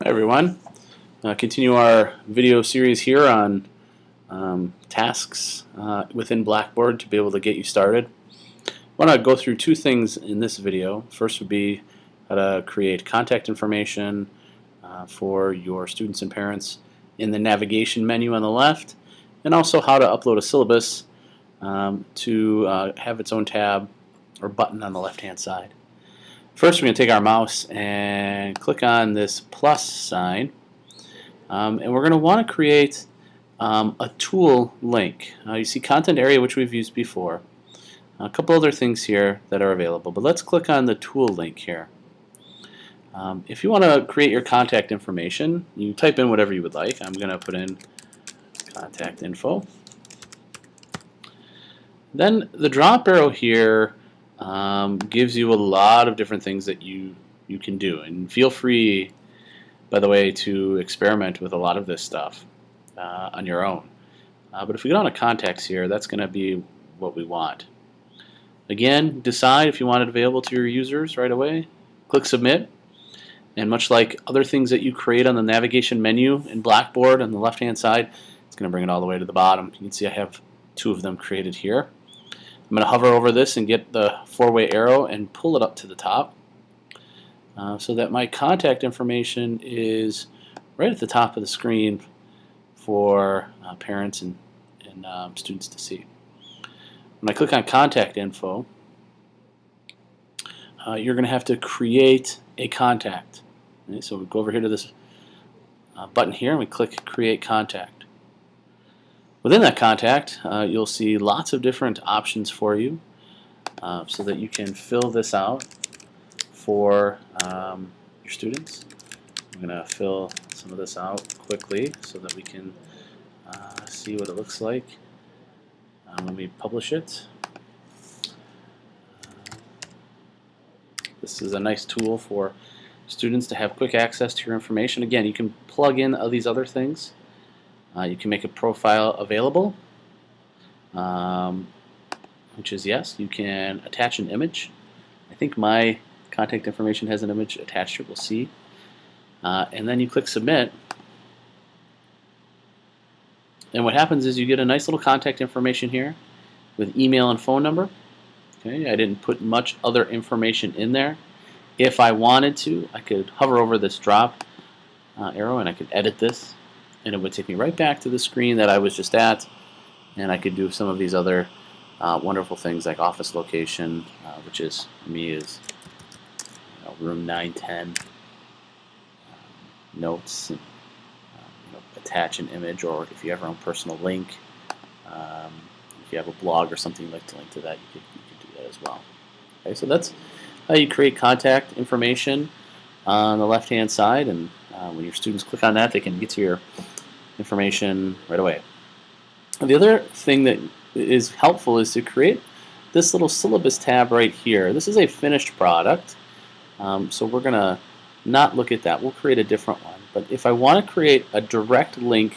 Hi everyone. Continue our video series here on tasks within Blackboard to be able to get you started. I want to go through two things in this video. First would be how to create contact information for your students and parents in the navigation menu on the left, and also how to upload a syllabus to have its own tab or button on the left hand side. First, we're going to take our mouse and click on this plus sign, and we're going to want to create a tool link. You see content area, which we've used before. A couple other things here that are available, but let's click on the tool link here. If you want to create your contact information, you type in whatever you would like. I'm going to put in contact info. Then the drop arrow here gives you a lot of different things that you can do, and feel free, by the way, to experiment with a lot of this stuff on your own. But if we go down to contacts here, that's going to be what we want. Again, decide if you want it available to your users right away. Click submit, and much like other things that you create on the navigation menu in Blackboard on the left hand side, it's going to bring it all the way to the bottom. You can see I have two of them created here. I'm going to hover over this and get the four-way arrow and pull it up to the top so that my contact information is right at the top of the screen for parents and students to see. When I click on contact info, you're going to have to create a contact. Okay, so we go over here to this button here and we click create contact. Within that contact, you'll see lots of different options for you so that you can fill this out for your students. I'm going to fill some of this out quickly so that we can see what it looks like when we publish it. This is a nice tool for students to have quick access to your information. Again, you can plug in these other things. You can make a profile available, which is yes. You can attach an image. I think my contact information has an image attached to it. We'll see. And then you click submit. And what happens is you get a nice little contact information here with email and phone number. Okay, I didn't put much other information in there. If I wanted to, I could hover over this drop arrow and I could edit this, and it would take me right back to the screen that I was just at, and I could do some of these other wonderful things like office location, which is, for me, is room 910, notes, and, attach an image, or if you have your own personal link, if you have a blog or something you'd like to link to that, you could do that as well. Okay, so that's how you create contact information on the left hand side, and when your students click on that, they can get to your information right away. The other thing that is helpful is to create this little syllabus tab right here. This is a finished product, so we're going to not look at that. We'll create a different one. But if I want to create a direct link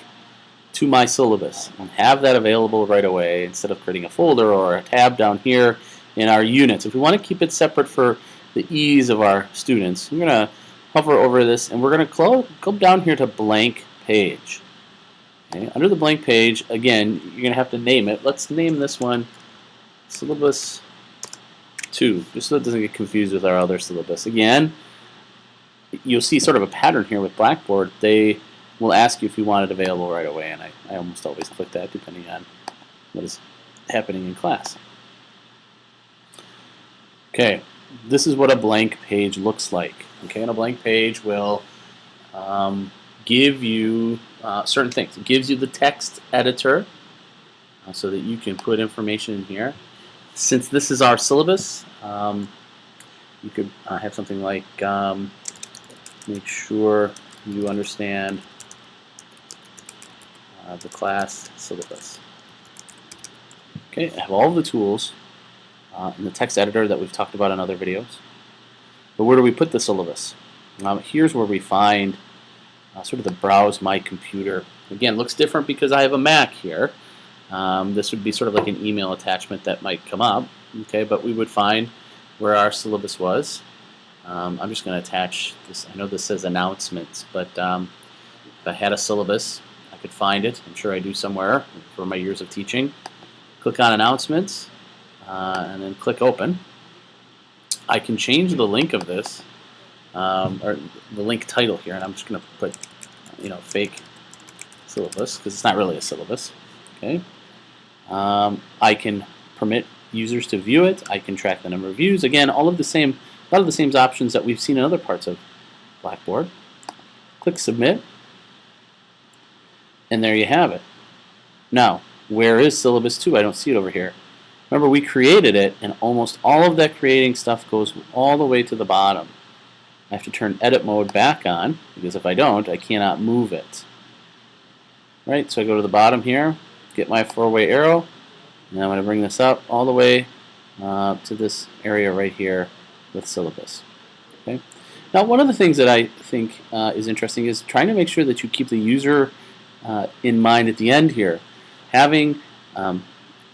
to my syllabus and have that available right away instead of creating a folder or a tab down here in our units, if we want to keep it separate for the ease of our students, we're going to hover over this and we're going to go down here to blank page. Okay, under the blank page, again, you're going to have to name it. Let's name this one Syllabus 2, just so it doesn't get confused with our other syllabus. Again, you'll see sort of a pattern here with Blackboard. They will ask you if you want it available right away, and I almost always click that depending on what is happening in class. Okay, this is what a blank page looks like. Okay, and a blank page will give you certain things. It gives you the text editor so that you can put information in here. Since this is our syllabus, you could have something like make sure you understand the class syllabus. Okay, I have all the tools in the text editor that we've talked about in other videos. But where do we put the syllabus? Here's where we find sort of the browse my computer. Again, looks different because I have a Mac here. This would be sort of like an email attachment that might come up. Okay, but we would find where our syllabus was. I'm just going to attach this. I know this says announcements, but if I had a syllabus, I could find it. I'm sure I do somewhere for my years of teaching. Click on announcements, and then click open. I can change the link of this, or the link title here, and I'm just going to put, fake syllabus, because it's not really a syllabus. Okay. I can permit users to view it. I can track the number of views. Again, a lot of the same options that we've seen in other parts of Blackboard. Click submit, and there you have it. Now, where is syllabus 2? I don't see it over here. Remember, we created it, and almost all of that creating stuff goes all the way to the bottom. I have to turn edit mode back on, because if I don't, I cannot move it. Right, so I go to the bottom here, get my 4-way arrow, and I'm going to bring this up all the way to this area right here with syllabus. Okay. Now, one of the things that I think is interesting is trying to make sure that you keep the user in mind at the end here. Having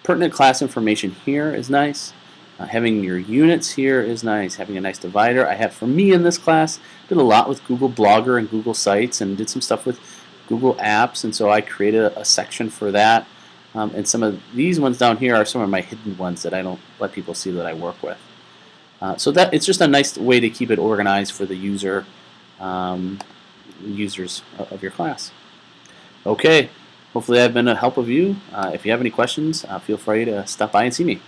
pertinent class information here is nice. Having your units here is nice. Having a nice divider. I have, for me in this class, did a lot with Google Blogger and Google Sites, and did some stuff with Google Apps, and so I created a section for that. And some of these ones down here are some of my hidden ones that I don't let people see that I work with. So that it's just a nice way to keep it organized for the users of your class. Okay, hopefully I've been a help of you. If you have any questions, feel free to stop by and see me.